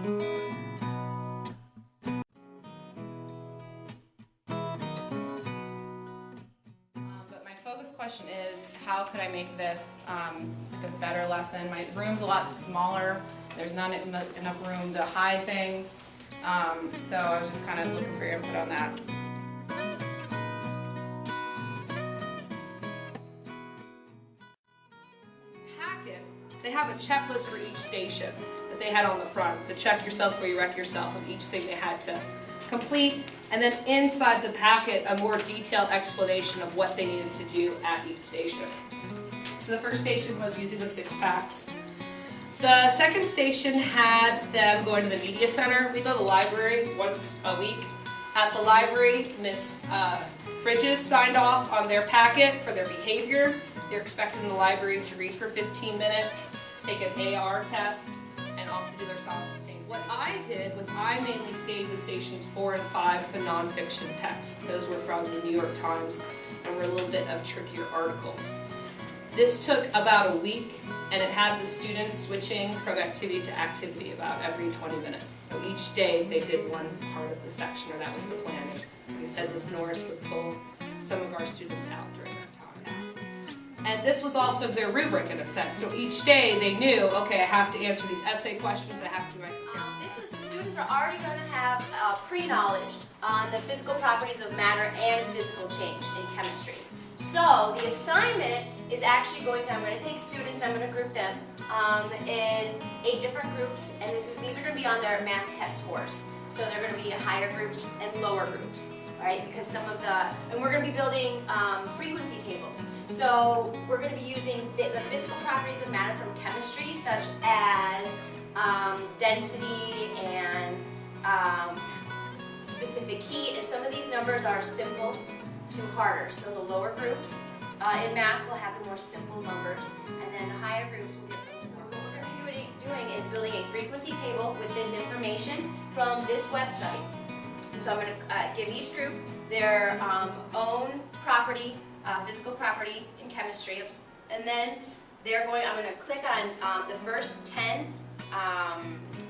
But my focus question is, how could I make this like a better lesson? My room's a lot smaller. There's not enough room to hide things. So I was just kind of looking for your input on that. Packet, they have a checklist for each station that they had on the front. The check yourself before you wreck yourself of each thing they had to complete. And then inside the packet, a more detailed explanation of what they needed to do at each station. So the first station was using the 6-packs. The second station had them going to the media center. We go to the library once a week. At the library, Miss Bridges signed off on their packet for their behavior. They're expecting the library to read for 15 minutes, take an AR test, and also do their solid sustained. What I did was I mainly stayed with stations 4 and 5 with the nonfiction text. Those were from the New York Times and were a little bit of trickier articles. This took about a week, and it had the students switching from activity to activity about every 20 minutes. So each day they did one part of the section, or that was the plan. Like I said, Ms. Norris would pull some of our students out during that time. And this was also their rubric in a sense. So each day they knew, okay, I have to answer these essay questions, I have to write. The students are already going to have pre-knowledge on the physical properties of matter and physical change in chemistry. So the assignment is actually I'm going to take students, I'm going to group them in 8 different groups, and these are going to be on their math test scores. So they're going to be higher groups and lower groups, right? Because and we're going to be building frequency tables. So we're going to be using the physical properties of matter from chemistry, such as density and specific heat, and some of these numbers are simple to harder. So the lower groups in math will have the more simple numbers, and then the higher groups will get some more. What we're going to be doing is building a frequency table with this information from this website. And so I'm going to give each group their own property, physical property in chemistry, and then I'm going to click on the first 10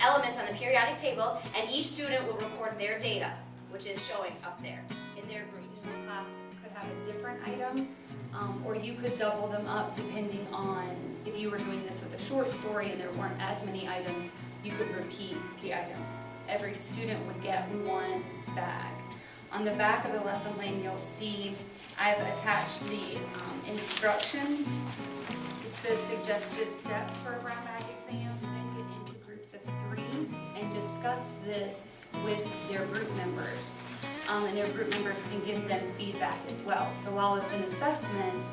elements on the periodic table, and each student will record their data, which is showing up there in their groups. The class could have a different item, or you could double them up depending on if you were doing this with a short story and there weren't as many items, you could repeat the items. Every student would get one bag. On the back of the lesson plan, you'll see I've attached the instructions. It's the suggested steps for a brown bag exam. Then get into groups of 3 and discuss this with their group members. And their group members can give them feedback as well. So while it's an assessment,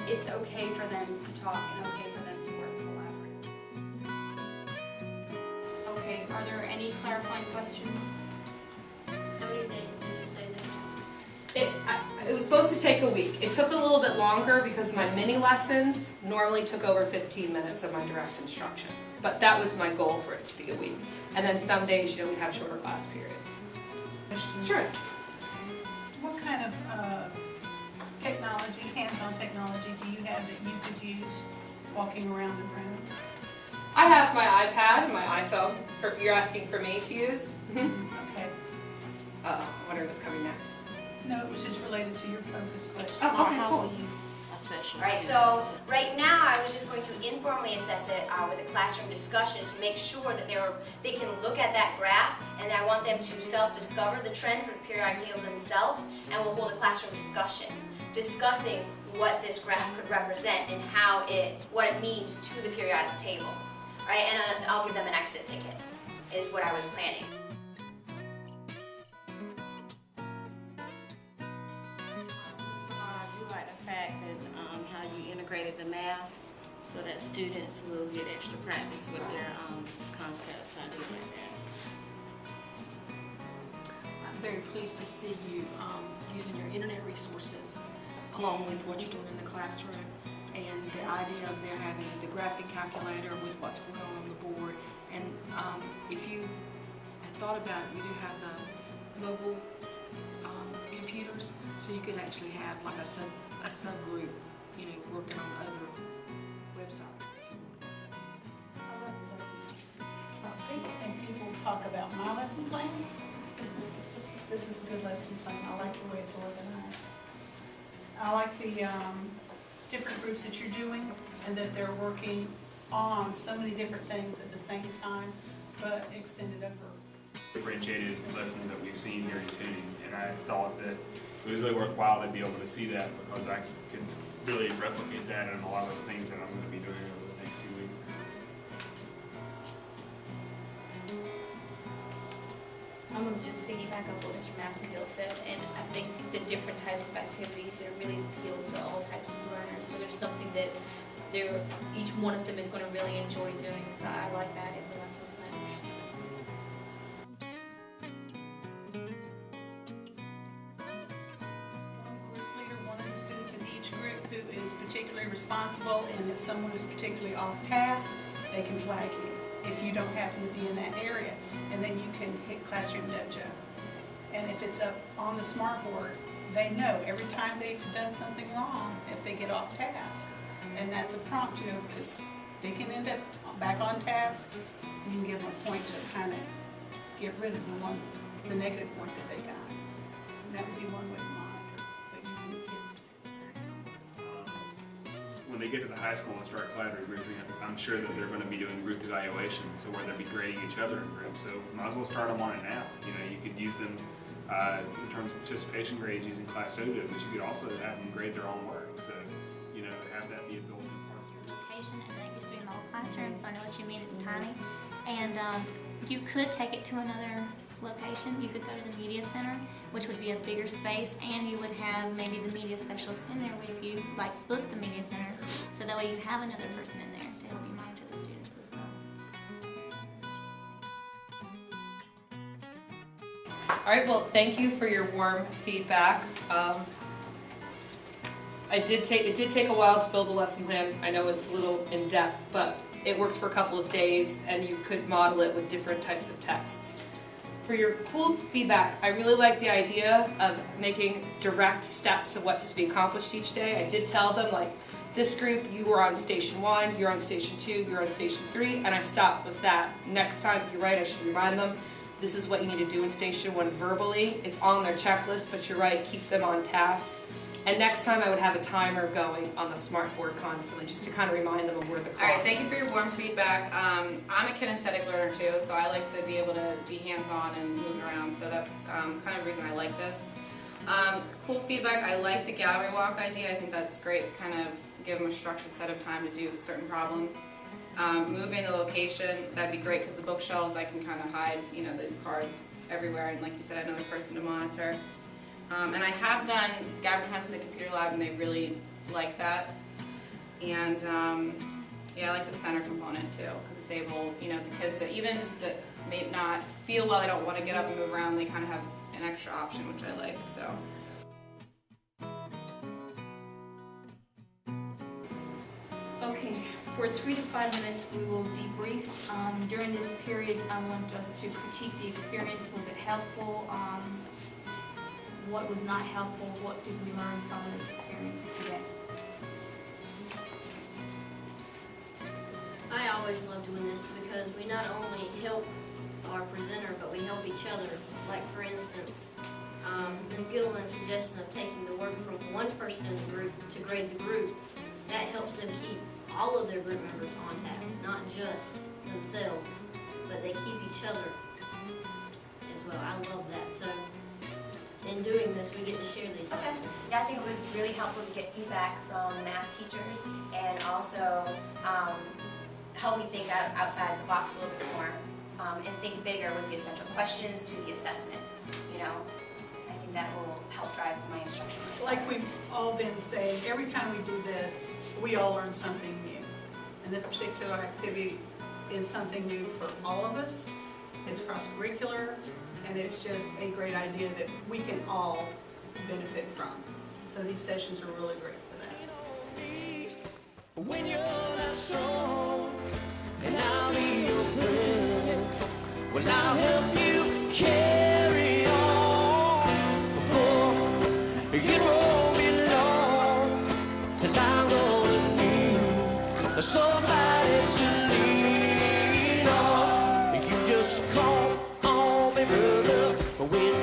it's okay for them to talk and okay for them to work collaboratively. Okay, are there any clarifying questions? How many days did you say that? It was supposed to take a week. It took a little bit longer because my mini lessons normally took over 15 minutes of my direct instruction. But that was my goal, for it to be a week. And then some days, we'd have shorter class periods. Sure. What kind of technology, hands-on technology, do you have that you could use walking around the room? I have my iPad and my iPhone. You're asking for me to use? Okay. I wonder what's coming next. No, it was just related to your focus question. Oh, okay, How cool. will you assess your Right, students? so right now I was just going to informally assess it with a classroom discussion to make sure that they can look at that graph, and I want them to self-discover the trend for the periodic table themselves, and we'll hold a classroom discussion discussing what this graph could represent and what it means to the periodic table. Right, and I'll give them an exit ticket, is what I was planning. I do like the fact that how you integrated the math so that students will get extra practice with their concepts. I do like that. I'm very pleased to see you using your internet resources along with what you're doing in the classroom, and the idea of there having the graphic calculator with what's going on the board. And if you had thought about it, we do have the mobile computers, so you could actually have like a subgroup, working on other websites. I love the lesson. talk about my lesson plans. This is a good lesson plan. I like the way it's organized. I like the different groups that you're doing and that they're working on so many different things at the same time, but extended over. Differentiated lessons that we've seen during tuning, and I thought that it was really worthwhile to be able to see that because I could really replicate that in a lot of the things that I'm going to be doing over the next few weeks. I'm going to just piggyback up what Mr. Massengill said, and I think the different types of activities, it really appeals to all types of learners. So there's something that each one of them is going to really enjoy doing. So I like that in the lesson plan. One group leader, one of the students in each group who is particularly responsible, and if someone is particularly off task, they can flag you if you don't happen to be in that area, and then you can hit Classroom Dojo. And if it's up on the smartboard, they know every time they've done something wrong if they get off task. And that's a prompt to them because they can end up back on task. You can give them a point to kind of get rid of the negative point that they got. And that would be one way to monitor, but using the kids. When they get to the high school and start collaborative grouping, I'm sure that they're going to be doing group evaluation, so where they'll be grading each other in groups. So might as well start them on it now. You know, you could use them in terms of participation grades using Class Dojo, but you could also have them grade their own work. So, you know, have that be a built-in part of your location, and that used to be an old classroom, so I know what you mean, it's tiny. And you could take it to another location. You could go to the media center, which would be a bigger space, and you would have maybe the media specialist in there with you, like book the media center, so that way you have another person in there to help you monitor the students as well. All right, well, thank you for your warm feedback. It did take a while to build a lesson plan. I know it's a little in depth, but it worked for a couple of days, and you could model it with different types of texts. For your cool feedback, I really like the idea of making direct steps of what's to be accomplished each day. I did tell them, like, this group, you were on station 1, you're on station 2, you're on station 3, and I stopped with that. Next time, you're right, I should remind them, this is what you need to do in station 1 verbally. It's on their checklist, but you're right, keep them on task. And next time I would have a timer going on the smartboard constantly, just to kind of remind them of where the clock is. All right, thank you for your warm feedback. I'm a kinesthetic learner too, so I like to be able to be hands-on and moving around, so that's kind of the reason I like this. Cool feedback, I like the gallery walk idea. I think that's great to kind of give them a structured set of time to do certain problems. Moving the location, that'd be great because the bookshelves, I can kind of hide, you know, those cards everywhere, and like you said, I have another person to monitor. And I have done scavenger hunts in the computer lab, and they really like that. And yeah, I like the center component too, because it's able, you know, the kids that even just that may not feel well, they don't want to get up and move around, they kind of have an extra option, which I like. So. Okay, for 3 to 5 minutes, we will debrief. During this period, I want us to critique the experience. Was it helpful? What was not helpful? What did we learn from this experience today? I always love doing this because we not only help our presenter, but we help each other. Like, for instance, Ms. Gilliland's suggestion of taking the work from one person in the group to grade the group, that helps them keep all of their group members on task, not just themselves, but they keep each other as well. I love that. So in doing this, we get to share these Okay. things. Yeah, I think it was really helpful to get feedback from math teachers and also help me think outside the box a little bit more and think bigger with the essential questions to the assessment. You know, I think that will help drive my instruction. Like we've all been saying, every time we do this, we all learn something new. And this particular activity is something new for all of us. It's cross-curricular, and it's just a great idea that we can all benefit from. So these sessions are really great for that. When you're not strong, and I'll be your friend, well, I'll help you carry on before it won't be long till I'm gonna need somebody to lean on. You just call when